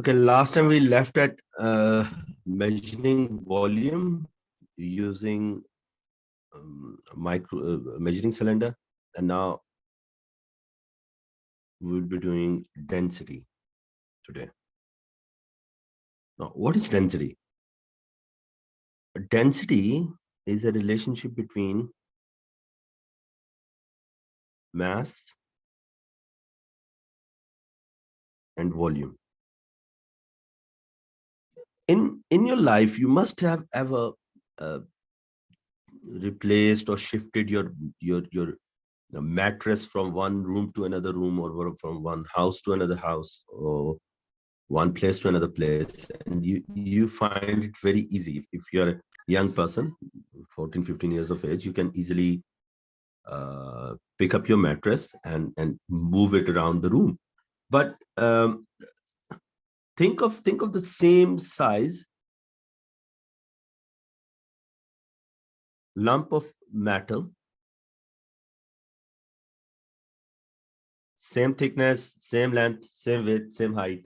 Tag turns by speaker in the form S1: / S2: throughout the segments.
S1: Okay, last time we left at measuring volume using measuring cylinder, and now we'll be doing density today. Now, what is density? Density is a relationship between mass and volume. In your life, you must have ever uh, replaced or shifted your mattress from one room to another room, or from one house to another house, or one place to another place, and you find it very easy. If you're a young person, 14-15 years of age, you can easily pick up your mattress and move it around the room. But think of the same size lump of metal, same thickness, same length, same width, same height,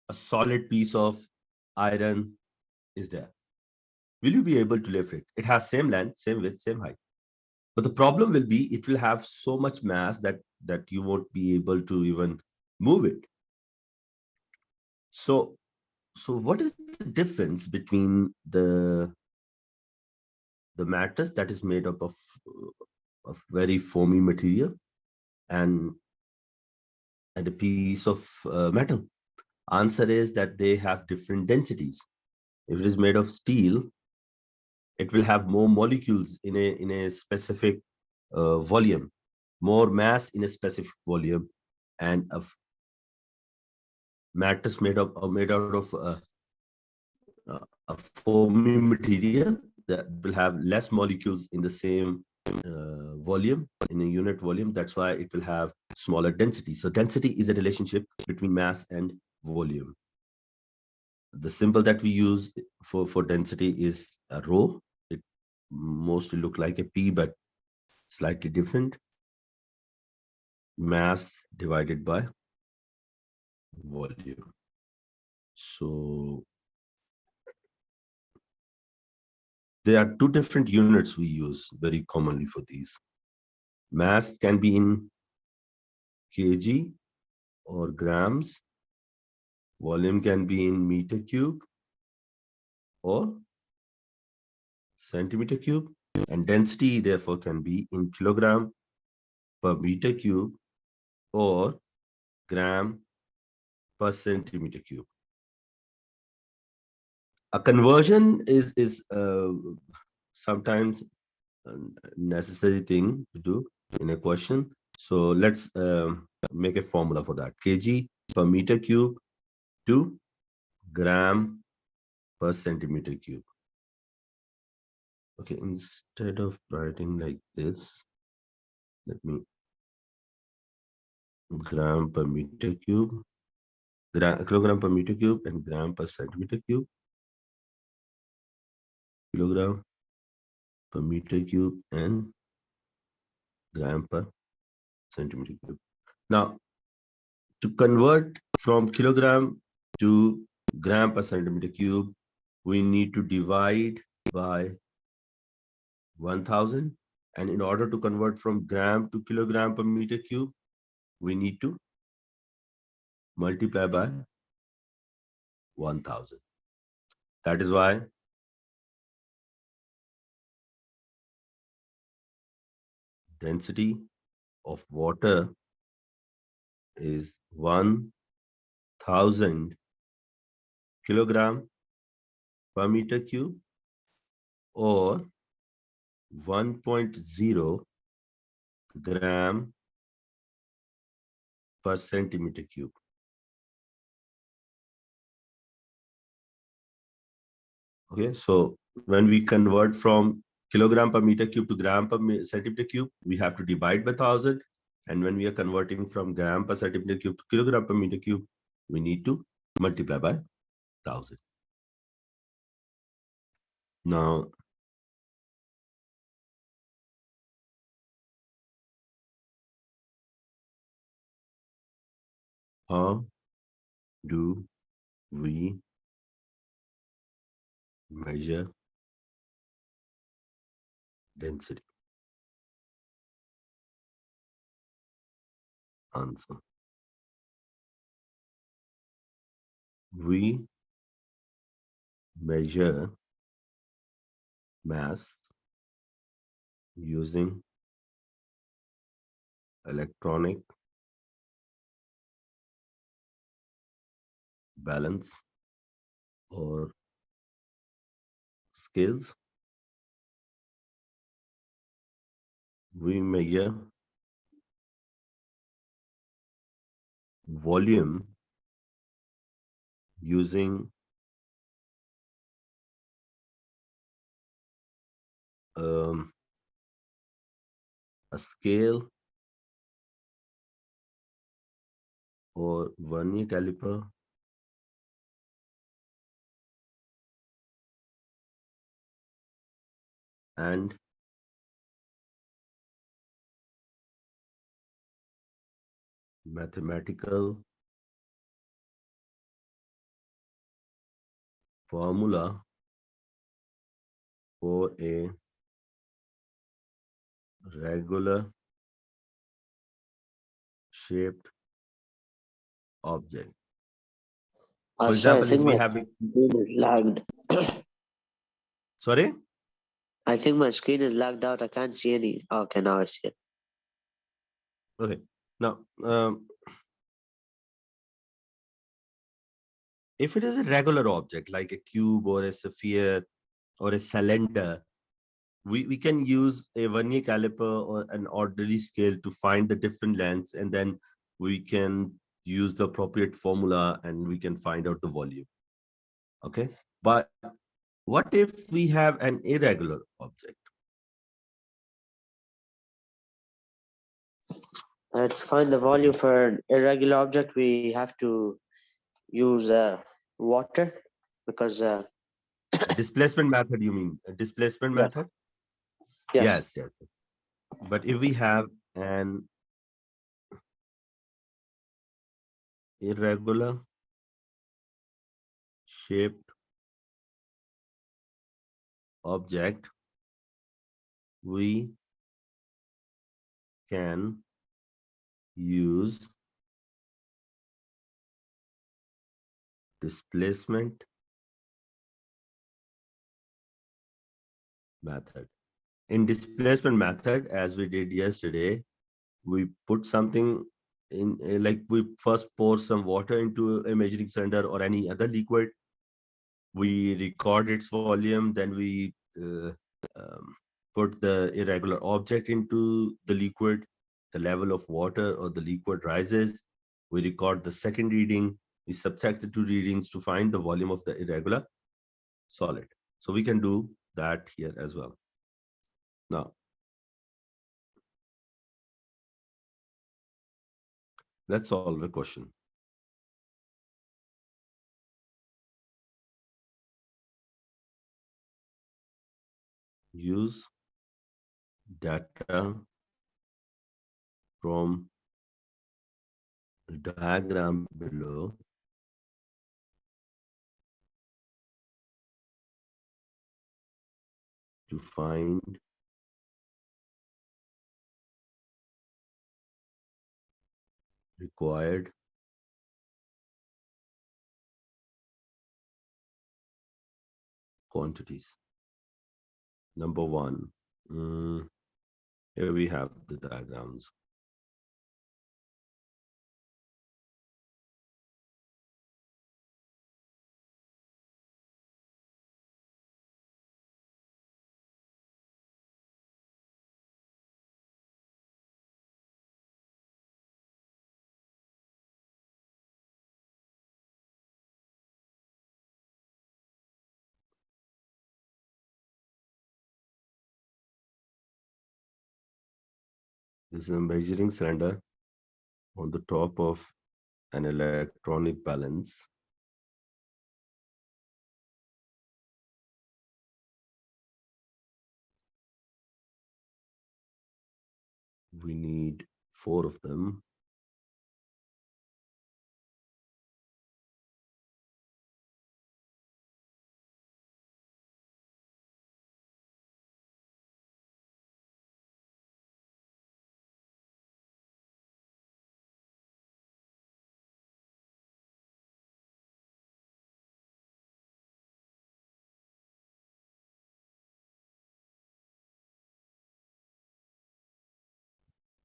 S1: a solid piece of iron is there. Will you be able to lift it? It has same length, same width, same height. But the problem will be it will have so much mass that you won't be able to even move it. So what is the difference between the mattress that is made up of very foamy material and a piece of metal? Answer is that they have different densities. If it is made of steel, it will have more molecules in a specific volume, more mass in a specific volume, and a mattress made out of a foamy material that will have less molecules in the same volume, in a unit volume. That's why it will have smaller density. So density is a relationship between mass and volume. The symbol that we use for density is a rho. It mostly look like a P, but slightly different. Mass divided by volume. So there are two different units we use very commonly for these. Mass can be in kg or grams. Volume can be in meter cube or centimeter cube. And density, therefore, can be in kilogram per meter cube or gram per centimeter cube. A conversion is sometimes a necessary thing to do in a question. So let's make a formula for that. Kg per meter cube to gram per centimeter cube. Okay, instead of writing like this, let me gram per meter cube, kilogram per meter cube, and gram per centimeter cube. Kilogram per meter cube and gram per centimeter cube. Now, to convert from kilogram to gram per centimeter cube, we need to divide by 1000. And in order to convert from gram to kilogram per meter cube, we need to multiply by 1000. That is why density of water is 1000 kilogram per meter cube or 1.0 gram per centimeter cube. Okay, so when we convert from kilogram per meter cube to gram per centimeter cube, we have to divide by 1000. And when we are converting from gram per centimeter cube to kilogram per meter cube, we need to multiply by 1000. Now, how do we measure density? Answer. We measure mass using electronic balance or scales. We measure volume using um, a scale or vernier caliper and mathematical formula for a regular shaped object. For
S2: Sir, I
S1: example, if
S2: think
S1: we
S2: my
S1: have
S2: screen is lagged.
S1: sorry,
S2: I think my screen is lagged out. I can't see any. Okay, now I see it.
S1: okay, now if it is a regular object like a cube or a sphere or a cylinder, we can use a vernier caliper or an ordinary scale to find the different lengths, and then we can use the appropriate formula and we can find out the volume. Okay, but what if we have an irregular object?
S2: To find the volume for an irregular object, we have to use water because
S1: A displacement method, you mean? A displacement
S2: yeah,
S1: method?
S2: yes.
S1: Yes, yes. But if we have an irregular shaped object, we can use displacement method. In displacement method, as we did yesterday, we put something in, like we first pour some water into a measuring cylinder or any other liquid. We record its volume, then we um, put the irregular object into the liquid. The level of water or the liquid rises. We record the second reading. We subtract the two readings to find the volume of the irregular solid. So we can do that here as well. Now, let's solve a question. Use data from the diagram below to find required quantities. Number one, here we have the diagrams. This is a measuring cylinder on the top of an electronic balance. We need four of them.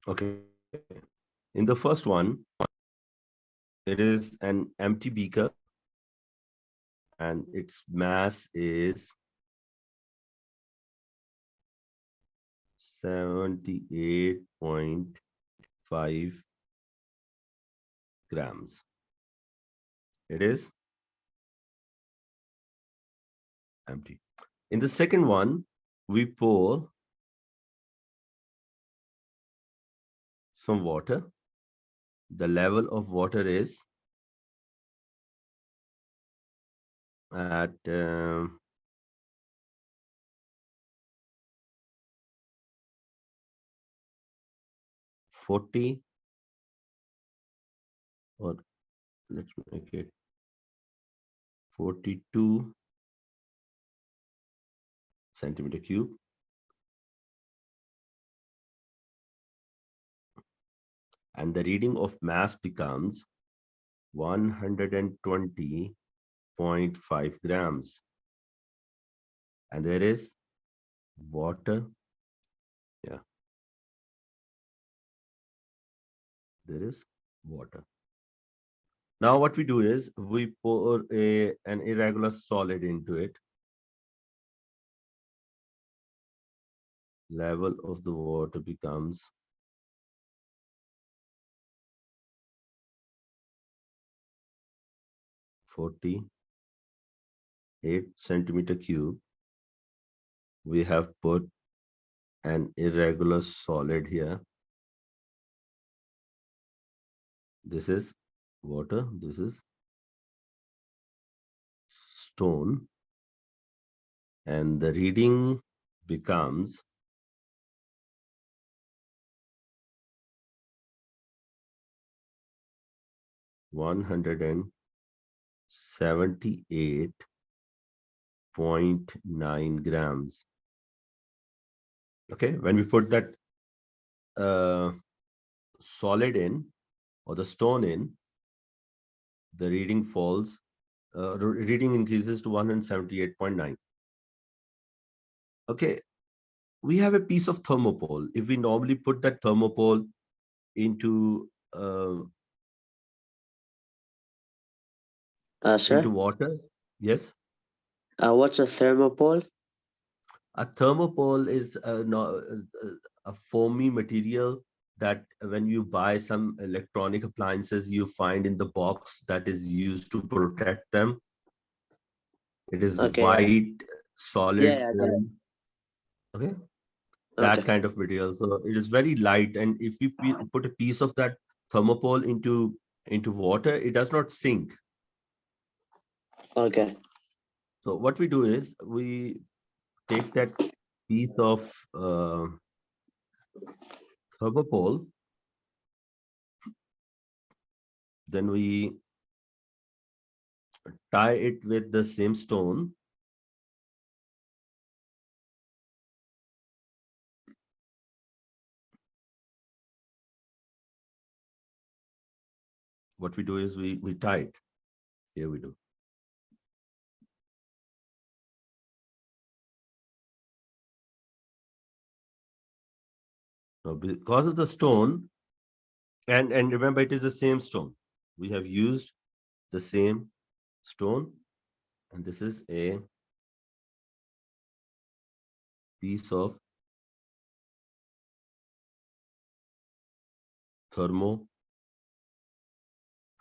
S1: Okay. In the first one, it is an empty beaker and its mass is 78.5 grams. It is empty. In the second one, we pour some water. The level of water is at 40, or let's make it 42 centimeter cube. And the reading of mass becomes 120.5 grams. And there is water. Yeah, there is water. Now what we do is we pour an irregular solid into it. Level of the water becomes 48 centimeter cube. We have put an irregular solid here. This is water, this is stone, and the reading becomes 178.9 grams. Okay, when we put that solid in, or the stone in, the reading falls, reading increases to 178.9. Okay, we have a piece of thermopole. If we normally put that thermopole into
S2: Sir,
S1: water, yes,
S2: what's a thermopole?
S1: a thermopole is a foamy material that when you buy some electronic appliances, you find in the box that is used to protect them. It is
S2: Okay, yeah,
S1: white, solid
S2: yeah, yeah, I got it.
S1: foam. Okay, that
S2: Okay,
S1: kind of material. So it is very light, and if you put a piece of that thermopole into water, it does not sink.
S2: okay,
S1: So what we do is we take that piece of thermopole, then we tie it with the same stone. What we do is we tie it. Here we do. Now, because of the stone, and remember, it is the same stone. We have used the same stone, and this is a piece of thermopole,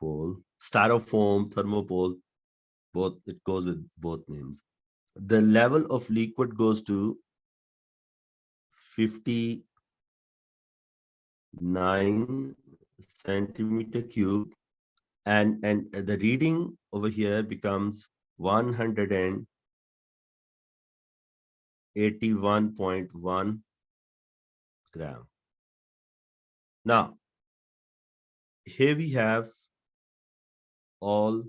S1: styrofoam, thermopole, both, it goes with both names. The level of liquid goes to 59 centimeter cube, and the reading over here becomes 181.1 gram. Now, here we have all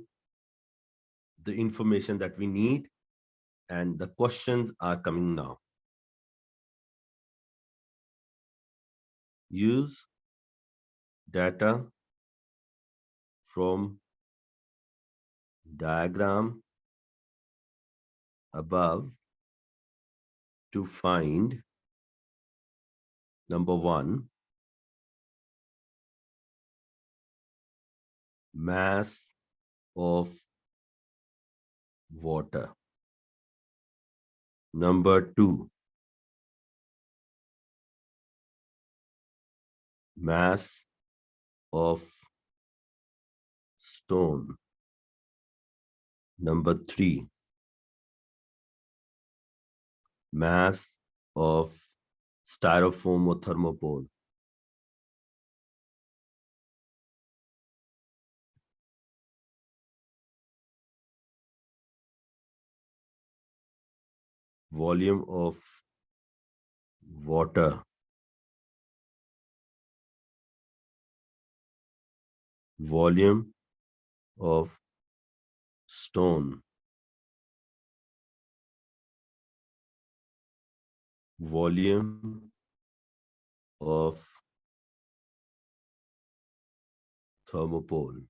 S1: the information that we need, and the questions are coming now. Use data from diagram above to find number one, mass of water. Number 2, mass of stone. Number 3, mass of styrofoam or thermopole. Volume of water. Volume of stone. Volume of thermopole.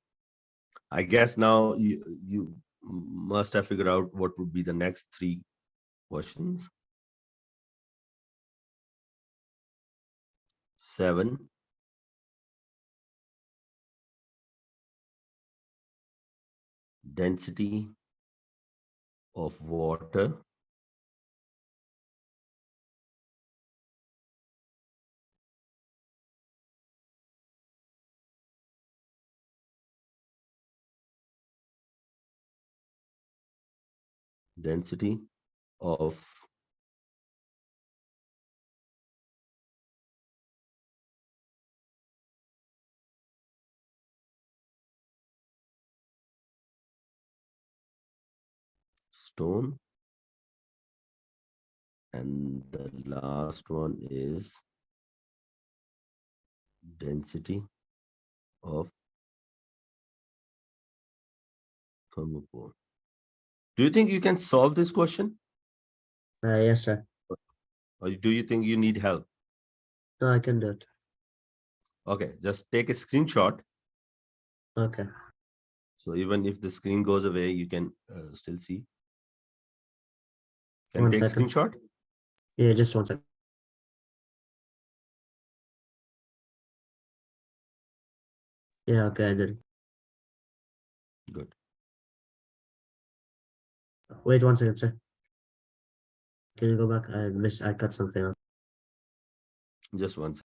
S1: I guess now you must have figured out what would be the next 3 questions. 7, density of water. Density of stone. And the last one is density of thermopole. Do you think you can solve this question?
S2: Yes, sir.
S1: Or do you think you need help?
S2: No, I can do it.
S1: Okay, just take a screenshot.
S2: Okay.
S1: So even if the screen goes away, you can still see. Can you
S2: One
S1: take
S2: second.
S1: screenshot?
S2: Yeah, just 1 second. Yeah, okay, I did.
S1: Good.
S2: Wait 1 second, sir. Can you go back? I cut something out.
S1: Just one second.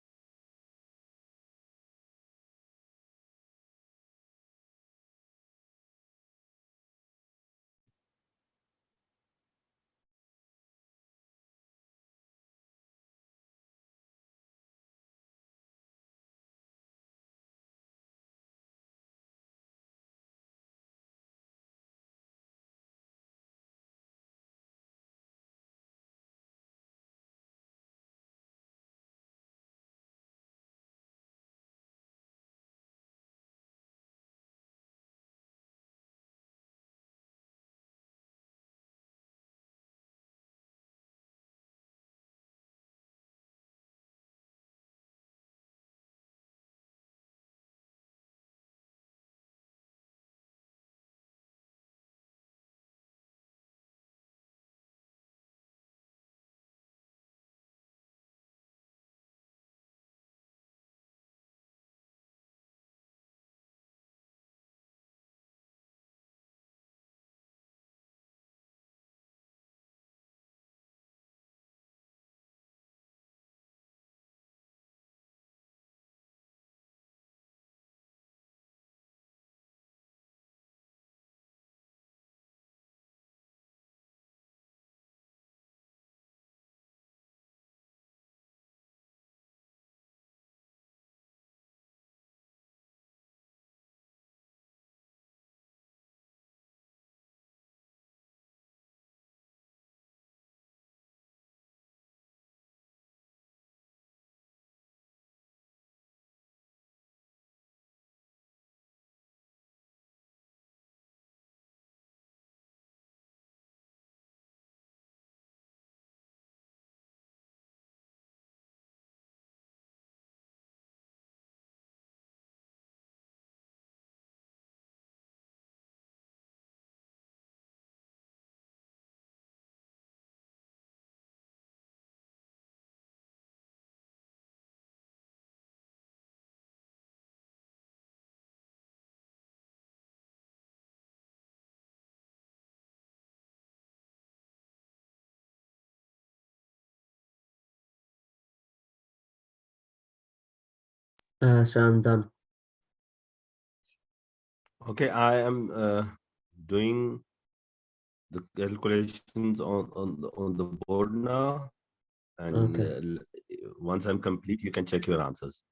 S2: So I'm done.
S1: Okay, I am doing the calculations on the board now, and
S2: Okay.
S1: once I'm complete, you can check your answers.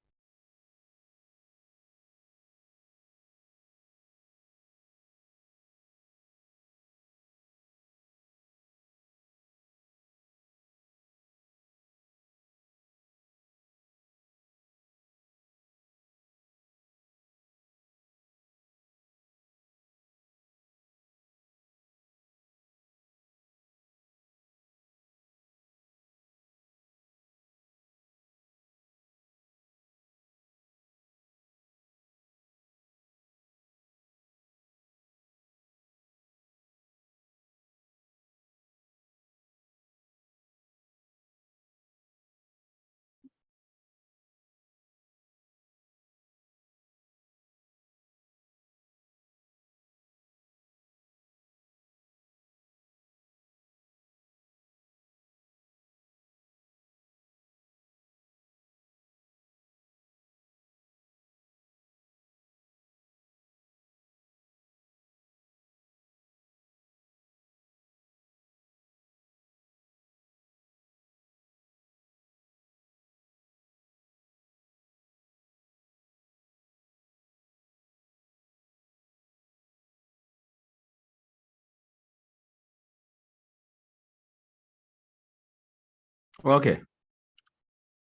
S1: Okay,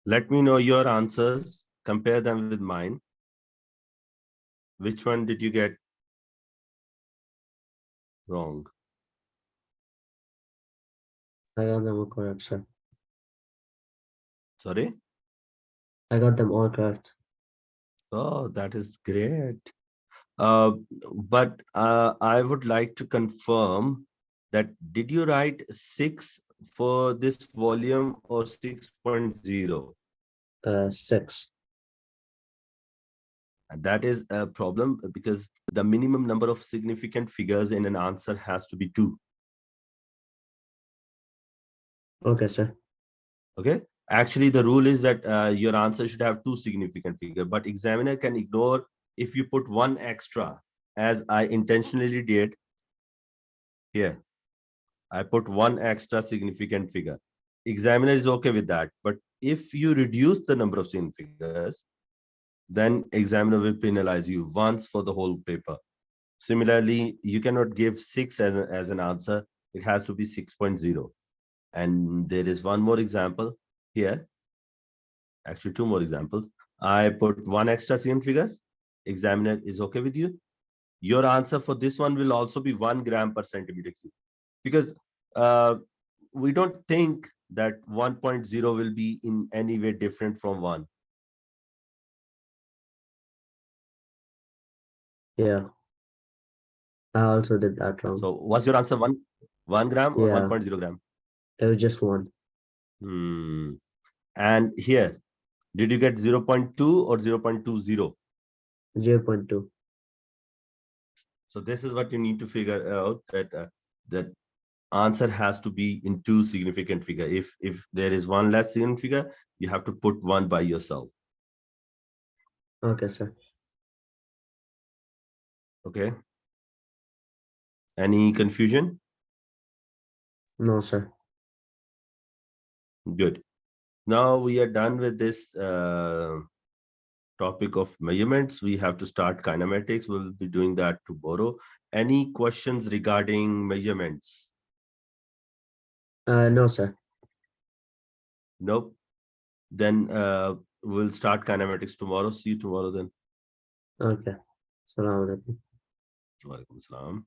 S1: let me know your answers. Compare them with mine. Which one did you get wrong?
S2: I got them all correct, sir.
S1: Sorry?
S2: I got them all correct.
S1: Oh, that is great. But I would like to confirm that did you write 6 for this volume or 6.0?
S2: 6.
S1: And that is a problem because the minimum number of significant figures in an answer has to be 2.
S2: Okay, sir.
S1: Okay. Actually, the rule is that your answer should have 2 significant figures, but examiner can ignore if you put 1 extra, as I intentionally did here. I put 1 extra significant figure. Examiner is okay with that. But if you reduce the number of significant figures, then examiner will penalize you once for the whole paper. Similarly, you cannot give 6 as an answer. It has to be 6.0. And there is one more example here. Actually, 2 more examples. I put 1 extra significant figures. Examiner is okay with you. Your answer for this one will also be 1 gram per centimeter cube. Because we don't think that 1.0 will be in any way different from 1.
S2: Yeah. I also did that wrong.
S1: So was your answer 1 gram or
S2: Yeah.
S1: 1.0 gram?
S2: It was just 1.
S1: And here, did you get 0.2 or 0.20?
S2: 0.2.
S1: So this is what you need to figure out, that the answer has to be in 2 significant figure. If there is 1 less significant figure, you have to put 1 by yourself.
S2: Okay, sir.
S1: Okay. Any confusion?
S2: No, sir.
S1: Good. Now we are done with this topic of measurements. We have to start kinematics. We'll be doing that tomorrow. Any questions regarding measurements?
S2: No, sir.
S1: Nope. Then we'll start kinematics tomorrow. See you tomorrow then.
S2: Okay. Assalamu alaikum.
S1: Walaikum salam.